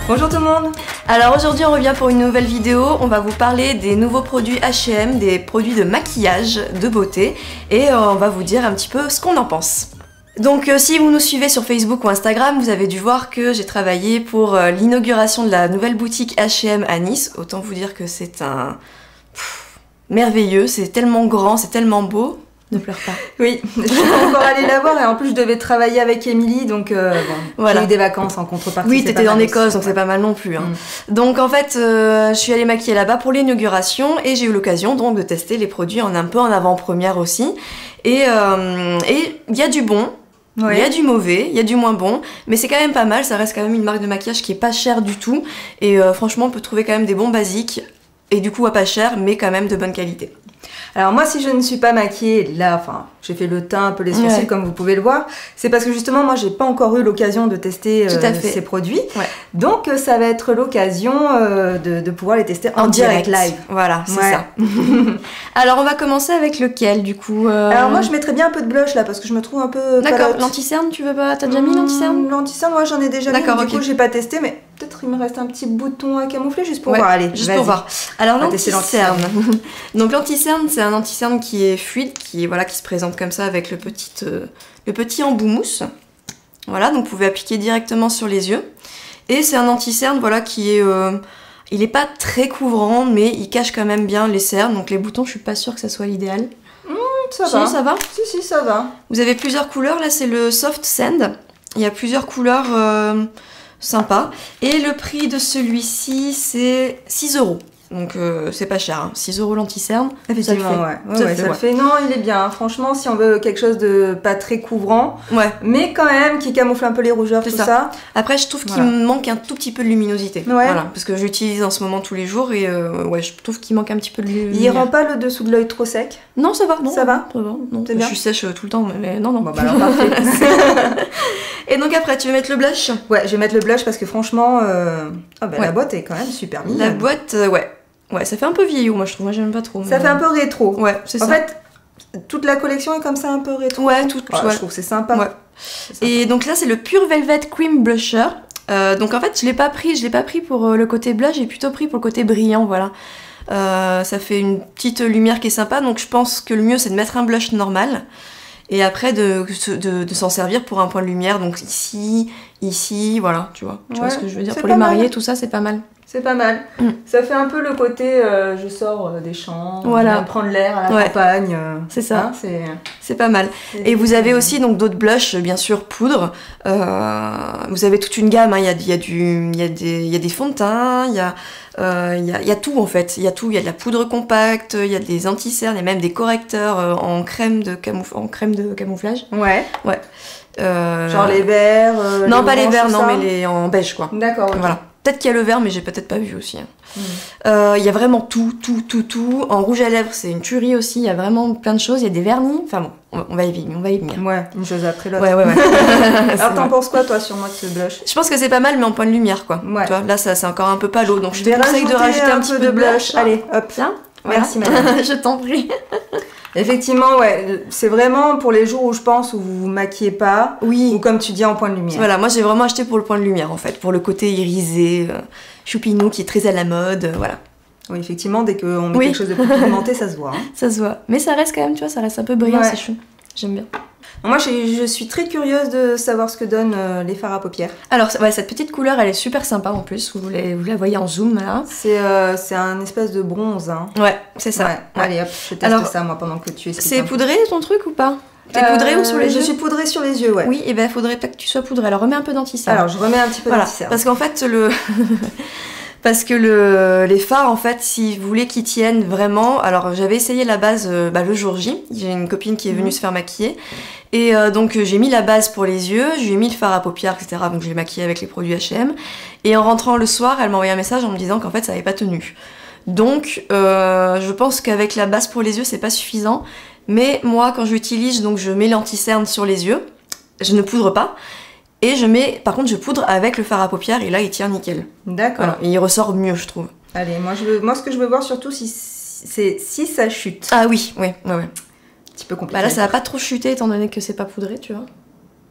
Bonjour tout le monde. Alors aujourd'hui on revient pour une nouvelle vidéo, on va vous parler des nouveaux produits H&M, des produits de maquillage, de beauté, et on va vous dire un petit peu ce qu'on en pense. Donc si vous nous suivez sur Facebook ou Instagram, vous avez dû voir que j'ai travaillé pour l'inauguration de la nouvelle boutique H&M à Nice. Autant vous dire que c'est un... merveilleux, c'est tellement grand, c'est tellement beau. Ne pleure pas. Oui, je suis pas encore allée la voir et en plus je devais travailler avec Émilie, donc bon, voilà. J'ai eu des vacances en contrepartie. Oui, t'étais en Écosse, donc c'est pas mal non plus. Hein. Donc en fait, je suis allée maquiller là-bas pour l'inauguration et j'ai eu l'occasion donc de tester les produits un peu en avant-première aussi. Et il y a du bon. Il y a du mauvais, il y a du moins bon, mais c'est quand même pas mal, ça reste quand même une marque de maquillage qui est pas chère du tout, et franchement on peut trouver quand même des bons basiques, et du coup à pas cher, mais quand même de bonne qualité. Alors moi si je ne suis pas maquillée, là, enfin j'ai fait le teint, un peu les sourcils comme vous pouvez le voir, c'est parce que justement moi j'ai pas encore eu l'occasion de tester ces produits, donc ça va être l'occasion de pouvoir les tester en direct live. Voilà, c'est ça. Alors on va commencer avec lequel du coup Alors moi je mettrais bien un peu de blush là parce que je me trouve un peu D'accord, l'anti-cerne tu veux pas, t'as déjà mis l'anti-cerne? L'anti-cerne moi j'en ai déjà mis, du coup j'ai pas testé, mais peut-être il me reste un petit bouton à camoufler juste pour voir, allez, juste pour voir. Alors l'anti-cerne, donc l'anti-cerne c'est un anti-cerne qui est fluide, qui se présente comme ça avec le petit embout mousse. Voilà, donc vous pouvez appliquer directement sur les yeux. Et c'est un anti-cerne qui est... il n'est pas très couvrant, mais il cache quand même bien les cernes. Donc les boutons, je suis pas sûre que ça soit l'idéal. Ça va. Ça va? Si, ça va. Vous avez plusieurs couleurs. Là, c'est le Soft Sand. Il y a plusieurs couleurs sympas. Et le prix de celui-ci, c'est 6 €. Donc c'est pas cher, hein. 6 € l'anti-cerne. Effectivement, ça le fait. Non, il est bien. Franchement, si on veut quelque chose de pas très couvrant, mais quand même qui camoufle un peu les rougeurs, tout ça. Après, je trouve qu'il me manque un tout petit peu de luminosité. Voilà, parce que j'utilise en ce moment tous les jours et je trouve qu'il manque un petit peu de lumière. Il rend pas le dessous de l'œil trop sec? Non, ça va. Non, ça va. Non, je suis sèche tout le temps, mais non. Bon, bah alors parfait. Et donc après, tu veux mettre le blush? Ouais, je vais mettre le blush parce que franchement, la boîte est quand même super mignonne. La boîte, ouais, ça fait un peu vieillot, moi je trouve. Moi j'aime pas trop. Ça fait un peu rétro. Ouais, c'est ça. En fait, toute la collection est comme ça un peu rétro. Ouais, je trouve que c'est sympa. Ouais. Et donc là, c'est le Pure Velvet Cream Blusher. Donc en fait, je l'ai pas pris pour le côté blush, j'ai plutôt pris pour le côté brillant, voilà. Ça fait une petite lumière qui est sympa, donc je pense que le mieux c'est de mettre un blush normal. Et après de s'en servir pour un point de lumière, donc ici, voilà, tu vois ce que je veux dire. Pour les mariés, tout ça, c'est pas mal. C'est pas mal. Ça fait un peu le côté je sors des champs, je viens prendre l'air à la campagne. C'est ça, c'est pas mal. Et vous avez aussi donc d'autres blushs, bien sûr, poudre. Vous avez toute une gamme, hein. Il y a des fonds de teint, il y a tout en fait. Il y a tout, il y a de la poudre compacte, il y a des anti-cernes, il y a même des correcteurs en crème de camouflage. Ouais. Genre les verts non, pas les verts, non, mais les en beige quoi. D'accord, voilà. Peut-être qu'il y a le vert, mais j'ai peut-être pas vu aussi. Hein. Il y a vraiment tout. En rouge à lèvres, c'est une tuerie aussi. Il y a vraiment plein de choses. Il y a des vernis. Enfin bon, on va y venir. Ouais, une chose après l'autre. Ouais. Alors t'en penses quoi toi sur moi de ce blush? Je pense que c'est pas mal, mais en point de lumière quoi. Tu vois, là ça c'est encore un peu pâle, donc je te conseille de rajouter un petit peu de blush. Allez, hop. Tiens. Merci madame. Je t'en prie. Effectivement, c'est vraiment pour les jours où je pense où vous vous maquillez pas, ou comme tu dis en point de lumière. Voilà, moi j'ai vraiment acheté pour le point de lumière en fait, pour le côté irisé, choupinou qui est très à la mode, voilà. Oui, effectivement, dès qu'on met quelque chose de plus pigmenté, ça se voit. Hein. Ça se voit, mais ça reste quand même, tu vois, ça reste un peu brillant, c'est chou. J'aime bien. Moi, je suis très curieuse de savoir ce que donnent les fards à paupières. Alors, cette petite couleur, elle est super sympa en plus. Vous la voyez en zoom là. C'est un espèce de bronze. Hein. Ouais, c'est ça. Ouais. Allez, hop, je teste ça moi pendant que tu expliques. C'est poudré ton truc ou pas? T'es poudré ou sur les yeux? Je suis poudrée sur les yeux, ouais. Oui, et ben faudrait pas que tu sois poudrée. Alors remets un peu d'anti-cerne. Alors je remets un petit peu d'anti-cerne. Parce qu'en fait Parce que les fards, en fait, si vous voulez qu'ils tiennent vraiment... Alors, j'avais essayé la base le jour J. J'ai une copine qui est venue se faire maquiller. Et donc, j'ai mis la base pour les yeux, je lui ai mis le fard à paupières, etc. Donc, je l'ai maquillée avec les produits H&M. Et en rentrant le soir, elle m'a envoyé un message en me disant qu'en fait, ça n'avait pas tenu. Donc, je pense qu'avec la base pour les yeux, c'est pas suffisant. Mais moi, quand j'utilise, donc je mets l'anti-cerne sur les yeux. Je ne poudre pas. Et par contre, je poudre avec le fard à paupières et là, il tient nickel. D'accord. Voilà, et il ressort mieux, je trouve. Allez, moi, ce que je veux voir surtout, c'est si ça chute. Ah oui. Un petit peu compliqué. Là, ça va pas trop chuter étant donné que c'est pas poudré, tu vois.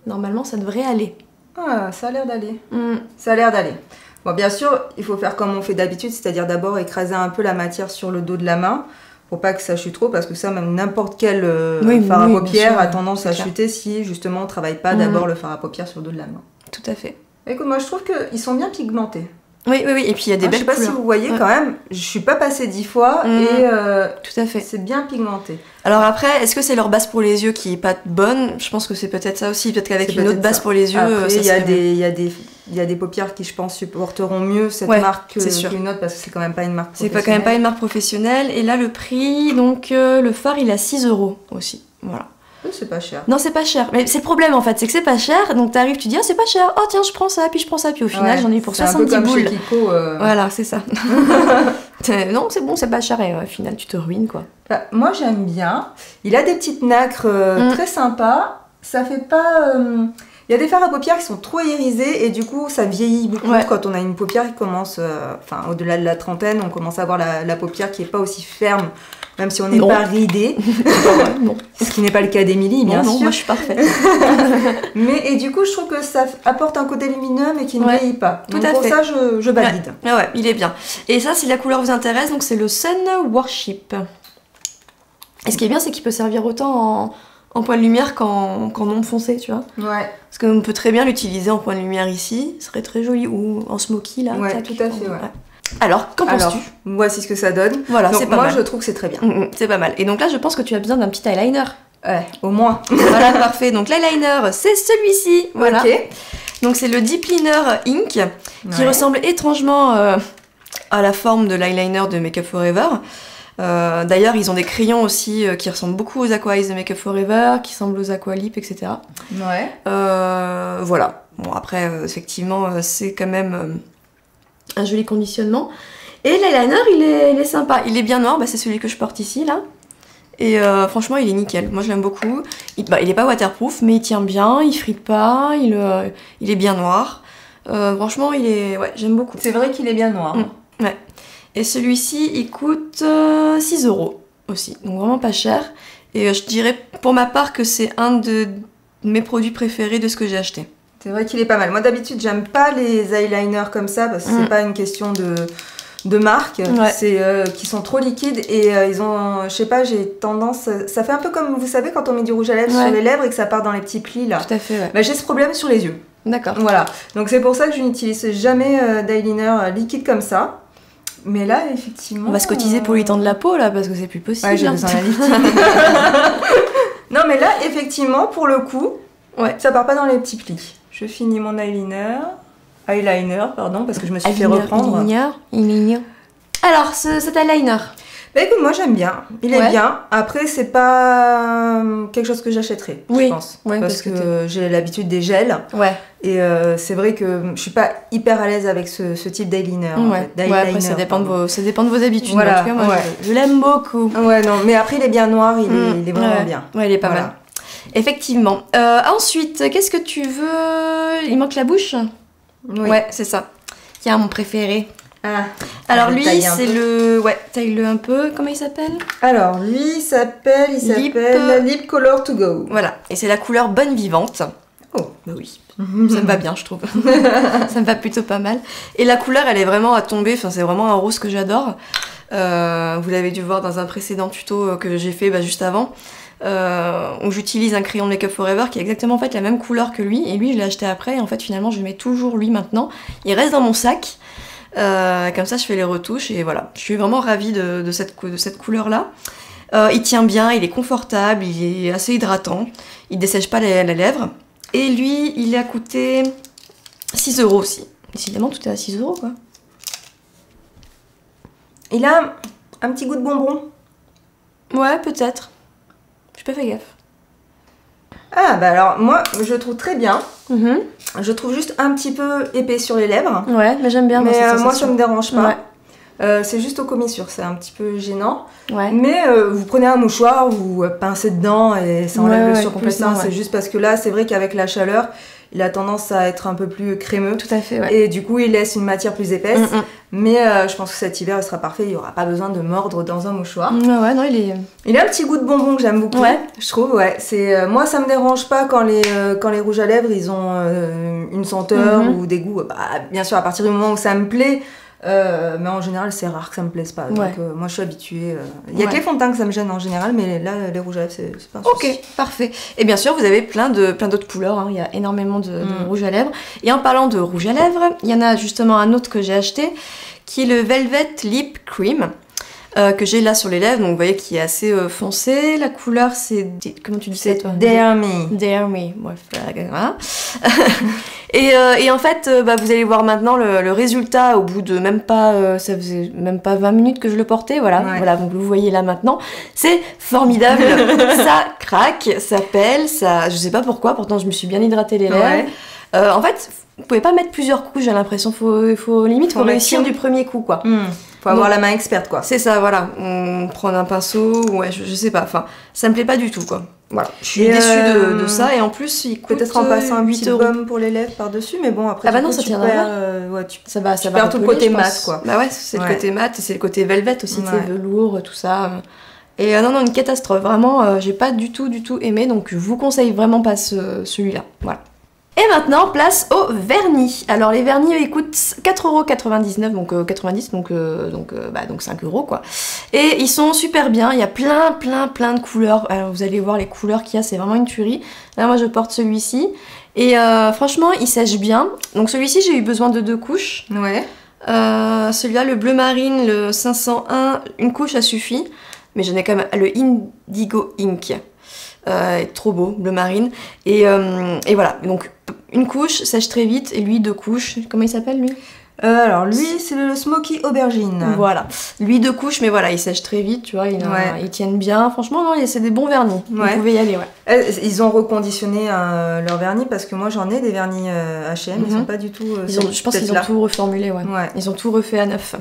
Normalement, ça devrait aller. Ah, ça a l'air d'aller. Ça a l'air d'aller. Bon, bien sûr, il faut faire comme on fait d'habitude, c'est-à-dire d'abord écraser un peu la matière sur le dos de la main, pour pas que ça chute trop, parce que ça, même n'importe quel fard à paupières a tendance à chuter si justement on travaille pas d'abord le fard à paupières sur le dos de la main. Tout à fait. Écoute, moi je trouve qu'ils sont bien pigmentés. Oui, et puis il y a des belles couleurs. Je sais pas si vous voyez quand même, je suis pas passée 10 fois et tout à fait. C'est bien pigmenté. Alors après, est-ce que c'est leur base pour les yeux qui est pas bonne? Je pense que c'est peut-être ça aussi, peut-être qu'avec une autre base pour les yeux, après, il y a des paupières qui je pense supporteront mieux cette marque qu'une autre, parce que c'est quand même pas une marque professionnelle. C'est quand même pas une marque professionnelle. Et là le prix, donc le fard il a 6 € aussi, voilà. C'est pas cher. Non, c'est pas cher. Mais c'est le problème en fait, c'est que c'est pas cher. Donc t'arrives, tu dis c'est pas cher. Oh tiens, je prends ça, puis je prends ça, puis au final j'en ai eu pour 70 boules. Chez Kiko, Voilà, c'est ça. Non, c'est bon, c'est pas cher et au final tu te ruines quoi. Bah, moi j'aime bien. Il a des petites nacres très sympas. Ça fait pas. Il y a des fards à paupières qui sont trop irisés et du coup ça vieillit beaucoup quand on a une paupière qui commence, au-delà de la trentaine, on commence à avoir la paupière qui est pas aussi ferme. Même si on n'est pas ridé, non. Ce qui n'est pas le cas d'Émilie, bien sûr. Non, moi je suis parfaite. Et du coup, je trouve que ça apporte un côté lumineux, mais qui ne vieillit pas. Tout donc à pour fait. ça, je valide. Ouais, il est bien. Et ça, si la couleur vous intéresse, donc c'est le Sun Worship. Et ce qui est bien, c'est qu'il peut servir autant en point de lumière qu'en ombre foncée, tu vois. Ouais. Parce qu'on peut très bien l'utiliser en point de lumière ici, ce serait très joli, ou en smoky là. Ouais, tout à fait, ouais. Alors, qu'en penses-tu? Voici ce que ça donne. Voilà, donc, c'est pas mal. Moi, je trouve que c'est très bien. C'est pas mal. Et donc là, je pense que tu as besoin d'un petit eyeliner. Ouais, au moins. Voilà, parfait. Donc l'eyeliner, c'est celui-ci. Voilà. Ok. Donc c'est le Deep Liner Ink, qui ressemble étrangement à la forme de l'eyeliner de Make Up For Ever. D'ailleurs, ils ont des crayons aussi qui ressemblent beaucoup aux Aqua Eyes de Make Up For Ever, qui ressemblent aux Aqua Lip, etc. Ouais. Voilà. Bon, après, effectivement, c'est quand même un joli conditionnement. Et l'eyeliner, il est sympa. Il est bien noir, c'est celui que je porte ici, là. Et franchement, il est nickel. Moi, je l'aime beaucoup. Il est pas waterproof, mais il tient bien, il frite pas, il est bien noir. Franchement, j'aime beaucoup. C'est vrai qu'il est bien noir. Ouais. Et celui-ci, il coûte 6 € aussi. Donc vraiment pas cher. Et je dirais, pour ma part, que c'est un de mes produits préférés de ce que j'ai acheté. C'est vrai qu'il est pas mal. Moi, d'habitude, j'aime pas les eyeliners comme ça, parce que c'est pas une question de marque, c'est qui sont trop liquides et ils ont, je sais pas, j'ai tendance, ça fait un peu comme, vous savez, quand on met du rouge à lèvres sur les lèvres et que ça part dans les petits plis là. Tout à fait, ouais. J'ai ce problème sur les yeux. D'accord. Voilà, donc c'est pour ça que je n'utilise jamais d'eyeliner liquide comme ça. Mais là, effectivement... On va se cotiser pour lui tendre la peau là, parce que c'est plus possible. Ouais, j'ai besoin d'un lifting. Non, mais là, effectivement, pour le coup, ça part pas dans les petits plis. Je finis mon eyeliner, pardon, parce que je me suis fait reprendre. Eyeliner. Alors, cet eyeliner. Écoute, moi j'aime bien. Il est bien. Après, c'est pas quelque chose que j'achèterai, je pense. Parce que j'ai l'habitude des gels. Ouais. Et c'est vrai que je suis pas hyper à l'aise avec ce type d'eyeliner. Après, ça dépend de vos habitudes. Voilà. En tout cas, moi, je l'aime beaucoup. Ouais, non, mais après, il est bien noir, il est vraiment bien. Ouais, il est pas mal. Effectivement. Ensuite, qu'est-ce que tu veux? Il manque la bouche? Oui. Ouais, c'est ça. Qui est mon préféré. Ah, alors lui, c'est le... Ouais, taille-le un peu. Comment il s'appelle? Alors lui, il s'appelle Lip Color To Go. Voilà, et c'est la couleur Bonne Vivante. Oh, bah oui. Ça me va bien, je trouve. Ça me va plutôt pas mal. Et la couleur, elle est vraiment à tomber. Enfin, c'est vraiment un rose que j'adore. Vous l'avez dû voir dans un précédent tuto que j'ai fait juste avant. Où j'utilise un crayon de Make Up For Ever qui est exactement en fait la même couleur que lui. Et lui, je l'ai acheté après. Et en fait, finalement, je mets toujours lui maintenant. Il reste dans mon sac. Comme ça je fais les retouches et voilà, je suis vraiment ravie de cette couleur là. Il tient bien, il est confortable, il est assez hydratant, il dessèche pas la lèvre et lui il a coûté 6 € aussi. Décidément tout est à 6 € quoi. Il a un petit goût de bonbon. Ouais, peut-être, j'ai pas fait gaffe. Ah bah alors moi je le trouve très bien. Je trouve juste un petit peu épais sur les lèvres. Ouais, mais j'aime bien. Mais moi ça me dérange pas. C'est juste aux commissures, c'est un petit peu gênant. Ouais. Mais vous prenez un mouchoir, vous pincez dedans et ça enlève le surplus. Hein, c'est juste parce que là, c'est vrai qu'avec la chaleur, il a tendance à être un peu plus crémeux. Tout à fait, ouais. Et du coup, il laisse une matière plus épaisse. Mais je pense que cet hiver, il sera parfait. Il n'y aura pas besoin de mordre dans un mouchoir. Ouais, non, il a un petit goût de bonbon que j'aime beaucoup. Je trouve, c'est moi, ça me dérange pas quand les rouges à lèvres, ils ont une senteur ou des goûts. Bah, bien sûr, à partir du moment où ça me plaît. Mais en général, c'est rare que ça me plaise pas. Donc, moi, je suis habituée. Il y a que les fonds de teint que ça me gêne en général, mais là, les rouges à lèvres, c'est pas un souci. Ok, parfait. Et bien sûr, vous avez plein d'autres couleurs. Hein. Il y a énormément de rouges à lèvres. Et en parlant de rouge à lèvres, il y en a justement un autre que j'ai acheté, qui est le Velvet Lip Cream. Que j'ai là sur les lèvres, donc vous voyez qu'il est assez foncé. La couleur, c'est... Comment tu dis ça, toi? Dare Me. Dare Me. Bref, voilà. Et en fait, vous allez voir maintenant le résultat au bout de même pas... ça faisait même pas 20 minutes que je le portais, voilà. Voilà, donc vous voyez là maintenant. C'est formidable. Ça craque, ça pèle, ça... Je sais pas pourquoi, pourtant je me suis bien hydratée les lèvres. En fait, vous pouvez pas mettre plusieurs couches, j'ai l'impression. Faut réussir du premier coup, quoi. Faut avoir la main experte, quoi. C'est ça, voilà. On prend un pinceau, je sais pas. Enfin, ça me plaît pas du tout, quoi. Voilà. Je suis déçue de ça, et en plus, il coûte peut-être en passant un petit baume pour les lèvres par-dessus, mais bon, après, non, ça tiendra pas. Tu perds tout le côté mat, quoi. Bah ouais, c'est le côté mat, et c'est le côté velvet aussi, tu sais, velours, tout ça. Et non, une catastrophe. Vraiment, j'ai pas du tout aimé, donc je vous conseille vraiment pas celui-là. Voilà. Et maintenant, place au vernis. Alors les vernis, ils coûtent 4,99€, donc 90, donc 5 € quoi. Et ils sont super bien, il y a plein de couleurs. Alors vous allez voir les couleurs qu'il y a, c'est vraiment une tuerie. Là moi je porte celui-ci, et franchement il sèche bien. Donc celui-ci j'ai eu besoin de 2 couches. Ouais. Celui-là, le bleu marine, le 501, une couche ça suffit. Mais j'en ai quand même le Indigo Ink. Trop beau, bleu marine. Et voilà, donc une couche sèche très vite, et lui 2 couches. Comment il s'appelle lui? Alors lui c'est le Smoky Aubergine. Voilà, lui 2 couches, mais voilà, il sèche très vite, tu vois, ils tiennent bien. Franchement, non, c'est des bons vernis. Vous pouvez y aller, Ils ont reconditionné leur vernis, parce que moi j'en ai des vernis H&M, ils sont pas du tout. Je pense qu'ils ont tout reformulé, Ils ont tout refait à neuf.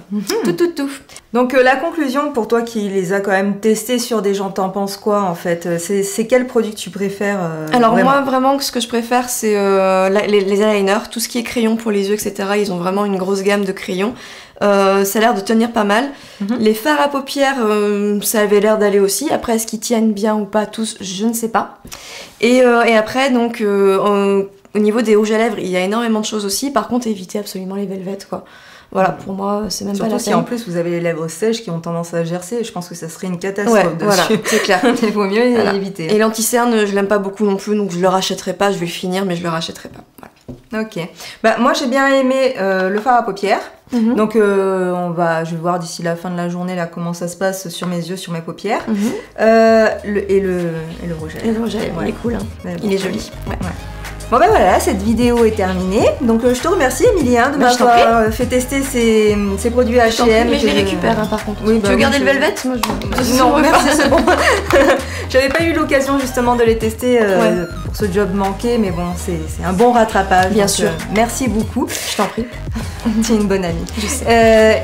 Tout. Donc la conclusion pour toi qui les a quand même testés sur des gens, t'en penses quoi en fait? C'est quel produit que tu préfères? Alors moi vraiment ce que je préfère c'est les eyeliners, tout ce qui est crayon pour les yeux, etc. Ils ont vraiment une grosse gamme de crayons. Ça a l'air de tenir pas mal. Les fards à paupières, ça avait l'air d'aller aussi. Après, est-ce qu'ils tiennent bien ou pas tous, je ne sais pas. Et après, donc, au niveau des rouges à lèvres, il y a énormément de choses aussi. Par contre, évitez absolument les velvet, quoi. Voilà, pour moi, c'est même pas la peine. Surtout si en plus vous avez les lèvres sèches qui ont tendance à gercer, je pense que ça serait une catastrophe dessus. Voilà, c'est clair. Il vaut mieux éviter. Et l'anti-cerne, je l'aime pas beaucoup non plus, donc je le rachèterai pas. Je vais le finir, mais je le rachèterai pas. Voilà. Ok. Moi, j'ai bien aimé le fard à paupières. Donc, je vais voir d'ici la fin de la journée là comment ça se passe sur mes yeux, sur mes paupières. Et le rouge à lèvres. Et le rouge à lèvres, il est cool. Hein. Il est joli. Bon ben voilà, cette vidéo est terminée. Donc je te remercie Émilie de m'avoir fait tester ces produits H&M. Mais je les récupère par contre. Oui, tu veux garder le velvet? Moi, non, merci, c'est bon. J'avais pas eu l'occasion justement de les tester pour ce job manqué, mais bon, c'est un bon rattrapage. Bien sûr. Merci beaucoup. Je t'en prie. Tu es une bonne amie. Je sais.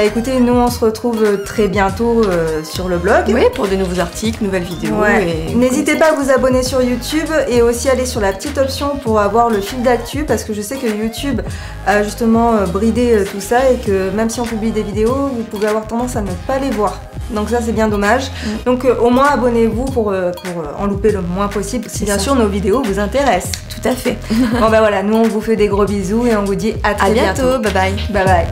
Écoutez, nous on se retrouve très bientôt sur le blog. Oui, pour de nouveaux articles, nouvelles vidéos. N'hésitez pas à vous abonner sur YouTube et aussi aller sur la petite option pour avoir le fil d'actu, parce que je sais que YouTube a justement bridé tout ça, et que même si on publie des vidéos, vous pouvez avoir tendance à ne pas les voir. Donc ça c'est bien dommage. Donc au moins abonnez-vous pour en louper le moins possible, si bien sûr nos vidéos vous intéressent. Tout à fait. Bon voilà, nous on vous fait des gros bisous et on vous dit à très bientôt. Bye bye. Bye bye.